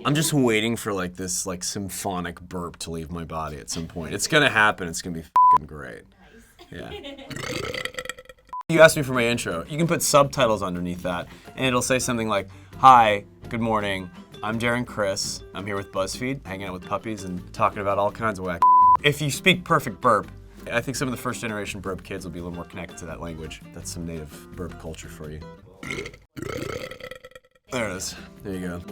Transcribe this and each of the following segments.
I'm just waiting for like this like symphonic burp to leave my body at some point. It's gonna happen. It's gonna be fucking great. Yeah. You asked me for my intro. You can put subtitles underneath that, and it'll say something like, "Hi, good morning. I'm Darren Criss. I'm here with BuzzFeed, hanging out with puppies and talking about all kinds of whack." If you speak perfect burp, I think some of the first generation burp kids will be a little more connected to that language. That's some native burp culture for you. There it is. There you go.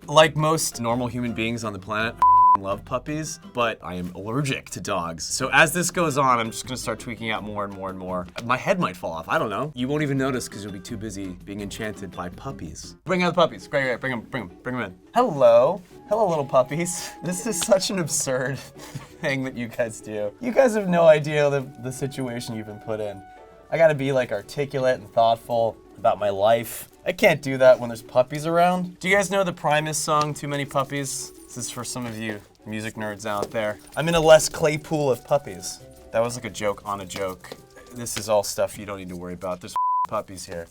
Like most normal human beings on the planet, I love puppies, but I am allergic to dogs. So as this goes on, I'm just gonna start tweaking out more and more and more. My head might fall off, I don't know. You won't even notice because you'll be too busy being enchanted by puppies. Bring out the puppies, great, bring them in. Hello, little puppies. This is such an absurd thing that you guys do. You guys have no idea the situation you've been put in. I gotta be like articulate and thoughtful about my life. I can't do that when there's puppies around. Do you guys know the Primus song, Too Many Puppies? This is for some of you music nerds out there. I'm in a Les Claypool of puppies. That was like a joke on a joke. This is all stuff you don't need to worry about. There's puppies here.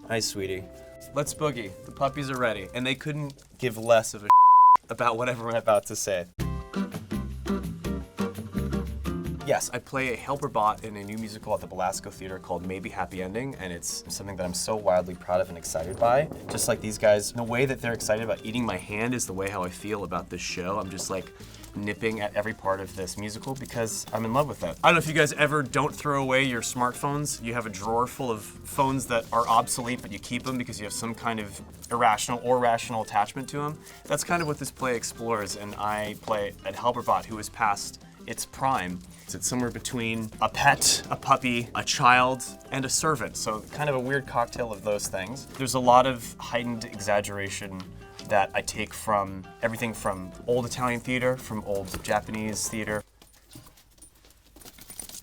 Hi, sweetie. Let's boogie. The puppies are ready. And they couldn't give less of a about whatever I'm about to say. Yes, I play a helper bot in a new musical at the Belasco Theater called Maybe Happy Ending, and it's something that I'm so wildly proud of and excited by. Just like these guys, the way that they're excited about eating my hand is the way how I feel about this show. I'm just like nipping at every part of this musical because I'm in love with it. I don't know if you guys ever don't throw away your smartphones. You have a drawer full of phones that are obsolete, but you keep them because you have some kind of irrational or rational attachment to them. That's kind of what this play explores, and I play a helper bot who is past its prime. It's somewhere between a pet, a puppy, a child, and a servant. So kind of a weird cocktail of those things. There's a lot of heightened exaggeration that I take from everything from old Italian theater, from old Japanese theater.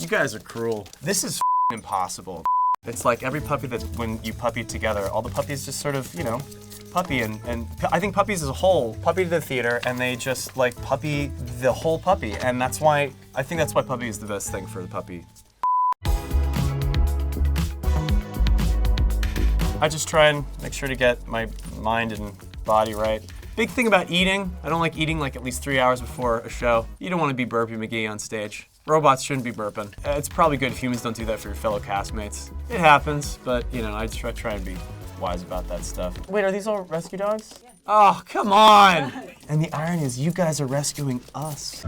You guys are cruel. This is impossible. It's like every puppy that when you puppy together, all the puppies just sort of, you know, puppy and I think puppies as a whole puppy to the theater and they just like puppy the whole puppy, and that's why I think that's why puppy is the best thing for the puppy. I just try and make sure to get my mind and body right. Big thing about eating, I don't like eating like at least 3 hours before a show. You don't want to be Burpy McGee on stage. Robots shouldn't be burping. It's probably good if humans don't do that for your fellow castmates. It happens, but you know, I just try and be wise about that stuff. Wait, are these all rescue dogs? Yeah. Oh, come on! And the irony is you guys are rescuing us.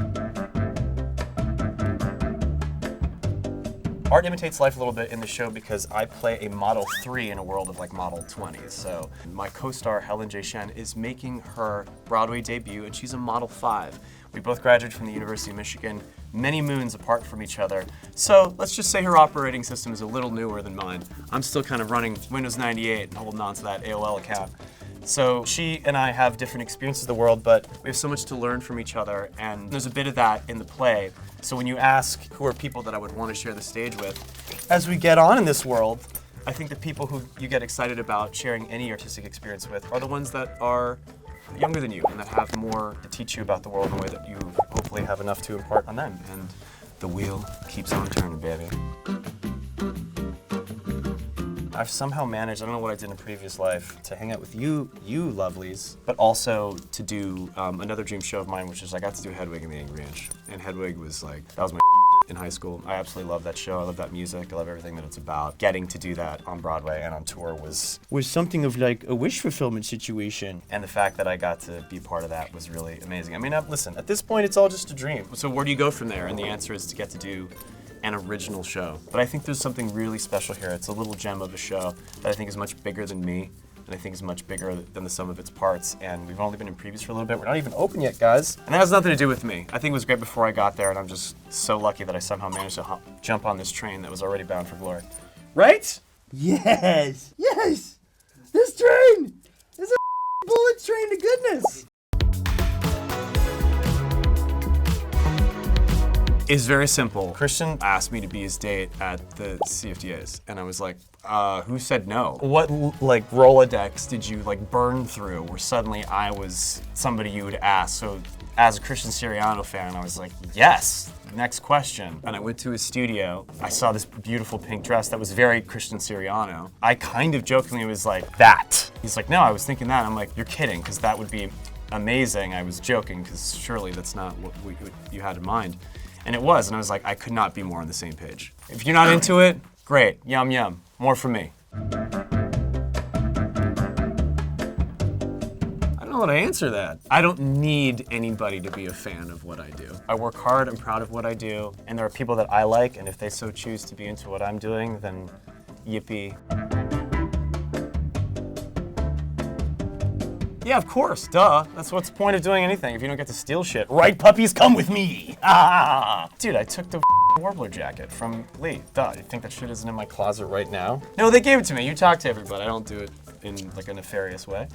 Art imitates life a little bit in the show because I play a Model 3 in a world of like Model 20s. So my co-star Helen J. Shen is making her Broadway debut and she's a Model 5. We both graduated from the University of Michigan, many moons apart from each other. So let's just say her operating system is a little newer than mine. I'm still kind of running Windows 98 and holding on to that AOL account. So she and I have different experiences of the world, but we have so much to learn from each other, and there's a bit of that in the play. So when you ask who are people that I would want to share the stage with, as we get on in this world, I think the people who you get excited about sharing any artistic experience with are the ones that are younger than you and that have more to teach you about the world in a way that you hopefully have enough to impart on them. And the wheel keeps on turning, baby. I've somehow managed, I don't know what I did in a previous life, to hang out with you lovelies, but also to do another dream show of mine, which is I got to do Hedwig and the Angry Inch. And Hedwig was like, that was my in high school. I absolutely love that show. I love that music. I love everything that it's about. Getting to do that on Broadway and on tour was something of like a wish fulfillment situation. And the fact that I got to be part of that was really amazing. I mean, listen, at this point, it's all just a dream. So where do you go from there? And the answer is to get to do an original show. But I think there's something really special here. It's a little gem of a show that I think is much bigger than me. And I think is much bigger than the sum of its parts. And we've only been in previews for a little bit. We're not even open yet, guys. And that has nothing to do with me. I think it was great before I got there, and I'm just so lucky that I somehow managed to jump on this train that was already bound for glory. Right? Yes! Yes! This train is a bullet train to goodness! It's very simple. Christian asked me to be his date at the CFDAs, and I was like, who said no? What like Rolodex did you like burn through where suddenly I was somebody you would ask? So as a Christian Siriano fan, I was like, yes, next question. And I went to his studio. I saw this beautiful pink dress that was very Christian Siriano. I kind of jokingly was like, that. He's like, no, I was thinking that. I'm like, you're kidding, because that would be amazing. I was joking, because surely that's not what you had in mind. And it was, and I was like, I could not be more on the same page. If you're not into it, great, yum yum, more for me. I don't know how to answer that. I don't need anybody to be a fan of what I do. I work hard, I'm proud of what I do, and there are people that I like, and if they so choose to be into what I'm doing, then yippee. Yeah, of course, duh. That's what's the point of doing anything if you don't get to steal shit. Right, puppies, come with me! Ah! Dude, I took the Warbler jacket from Lee. Duh, you think that shit isn't in my closet right now? No, they gave it to me. You talk to everybody. I don't do it in like a nefarious way.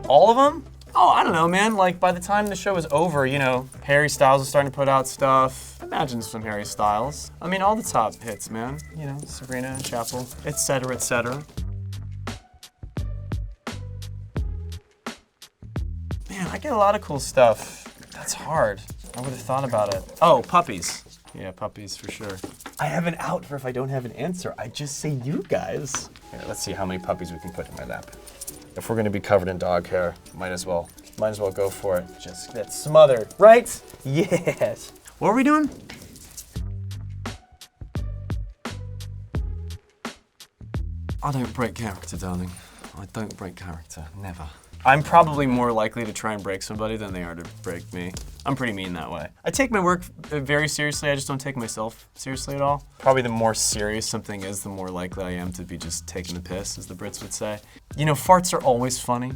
All of them? Oh, I don't know, man. Like, by the time the show was over, you know, Harry Styles was starting to put out stuff. Imagine some Harry Styles. I mean, all the top hits, man. You know, Sabrina, Chapel, etc., etc. Man, I get a lot of cool stuff. That's hard. I would have thought about it. Oh, puppies. Yeah, puppies for sure. I have an out for if I don't have an answer. I just say you guys. Here, let's see how many puppies we can put in my lap. If we're gonna be covered in dog hair, might as well go for it. Just get smothered, right? Yes. What are we doing? I don't break character, darling. I don't break character, never. I'm probably more likely to try and break somebody than they are to break me. I'm pretty mean that way. I take my work very seriously, I just don't take myself seriously at all. Probably the more serious something is, the more likely I am to be just taking the piss, as the Brits would say. You know, farts are always funny.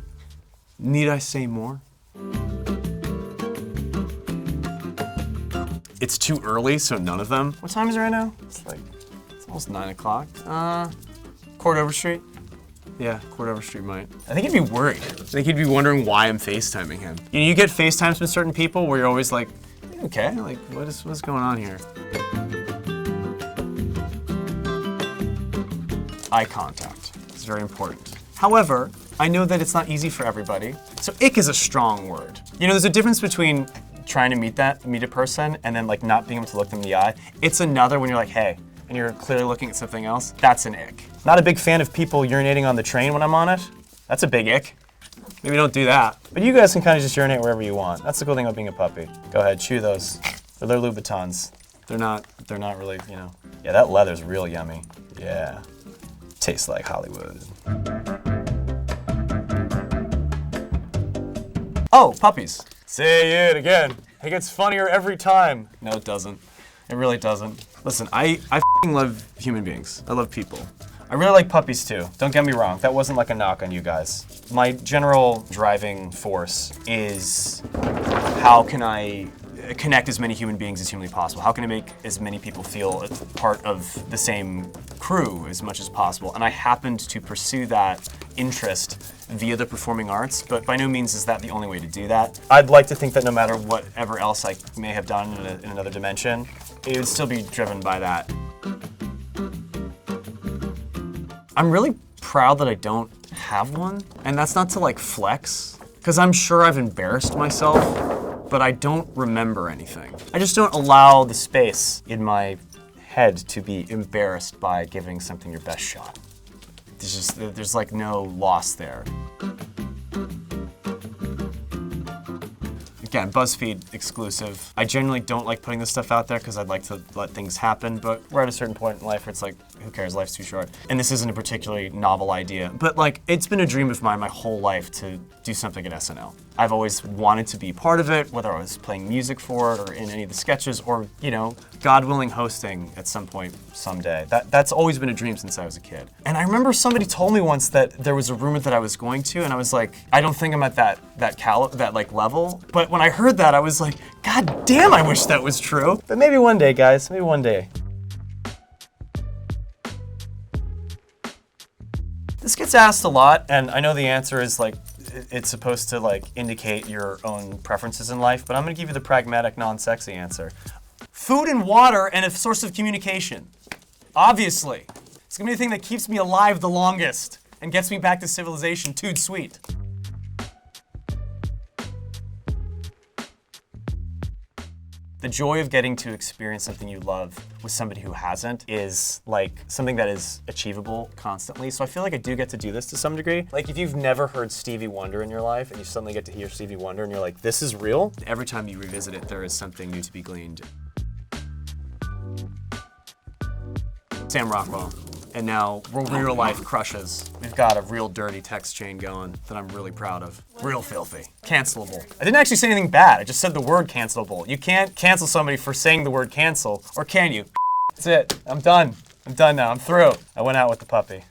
Need I say more? It's too early, so none of them. What time is it right now? It's almost 9 o'clock. Cordover Street? Yeah, Cordover Street might. I think he'd be worried. I think he'd be wondering why I'm FaceTiming him. You know, you get FaceTimes from certain people where you're always like, okay, like what's going on here? Eye contact is very important. However, I know that it's not easy for everybody. So ick is a strong word. You know, there's a difference between trying to meet a person and then like not being able to look them in the eye. It's another when you're like, hey, and you're clearly looking at something else. That's an ick. Not a big fan of people urinating on the train when I'm on it. That's a big ick. Maybe don't do that. But you guys can kind of just urinate wherever you want. That's the cool thing about being a puppy. Go ahead, chew those. They're Louboutins. They're not really, you know. Yeah, that leather's real yummy. Yeah. Tastes like Hollywood. Oh, puppies. Say it again. It gets funnier every time. No, it doesn't. It really doesn't. Listen, I f***ing love human beings. I love people. I really like puppies too. Don't get me wrong. That wasn't like a knock on you guys. My general driving force is how can I connect as many human beings as humanly possible? How can I make as many people feel a part of the same crew as much as possible? And I happened to pursue that interest via the performing arts, but by no means is that the only way to do that. I'd like to think that no matter whatever else I may have done in another dimension, it would still be driven by that. I'm really proud that I don't have one, and that's not to like flex, because I'm sure I've embarrassed myself, but I don't remember anything. I just don't allow the space in my head to be embarrassed by giving something your best shot. There's like no loss there. Again, BuzzFeed exclusive. I generally don't like putting this stuff out there because I'd like to let things happen, but we're at a certain point in life where it's like, who cares, life's too short. And this isn't a particularly novel idea, but like, it's been a dream of mine my whole life to do something at SNL. I've always wanted to be part of it, whether I was playing music for it or in any of the sketches or, you know, God willing, hosting at some point someday. That's always been a dream since I was a kid. And I remember somebody told me once that there was a rumor that I was going to, and I was like, I don't think I'm at that like level. But when I heard that, I was like, God damn, I wish that was true. But maybe one day, guys, maybe one day. This gets asked a lot, and I know the answer is like, it's supposed to like indicate your own preferences in life, but I'm gonna give you the pragmatic, non-sexy answer. Food and water and a source of communication. Obviously. It's gonna be the thing that keeps me alive the longest and gets me back to civilization, toot sweet. The joy of getting to experience something you love with somebody who hasn't is like something that is achievable constantly. So I feel like I do get to do this to some degree. Like if you've never heard Stevie Wonder in your life and you suddenly get to hear Stevie Wonder and you're like, this is real. Every time you revisit it, there is something new to be gleaned. Sam Rockwell. And now real life crushes. We've got a real dirty text chain going that I'm really proud of. Real filthy. Cancelable. I didn't actually say anything bad. I just said the word cancelable. You can't cancel somebody for saying the word cancel, or can you? That's it. I'm done. I'm done now. I'm through. I went out with the puppy.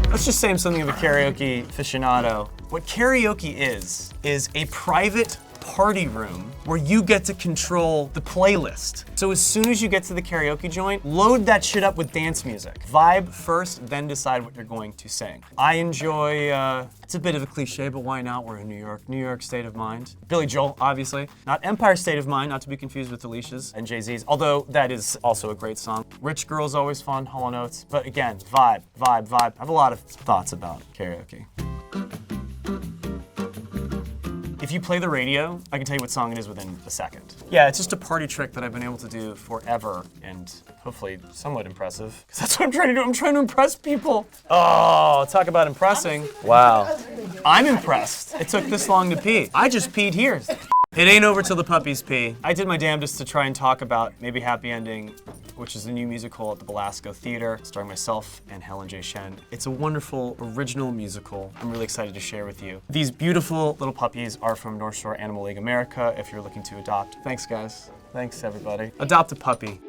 Let's just say I'm something of a karaoke aficionado. What karaoke is a private party room where you get to control the playlist. So as soon as you get to the karaoke joint, load that shit up with dance music. Vibe first, then decide what you're going to sing. I enjoy, it's a bit of a cliche, but why not? We're in New York. New York State of Mind. Billy Joel, obviously. Not Empire State of Mind, not to be confused with Alicia's and Jay-Z's, although that is also a great song. Rich Girl's always fun, Hall & Oates. But again, vibe. I have a lot of thoughts about karaoke. If you play the radio, I can tell you what song it is within a second. Yeah, it's just a party trick that I've been able to do forever, and hopefully somewhat impressive. Because that's what I'm trying to do. I'm trying to impress people. Oh, talk about impressing. Wow. I'm impressed. It took this long to pee. I just peed here. It ain't over till the puppies pee. I did my damnedest to try and talk about Maybe Happy Ending, which is the new musical at the Belasco Theater, starring myself and Helen J. Shen. It's a wonderful, original musical I'm really excited to share with you. These beautiful little puppies are from North Shore Animal League America if you're looking to adopt. Thanks, guys. Thanks, everybody. Adopt a puppy.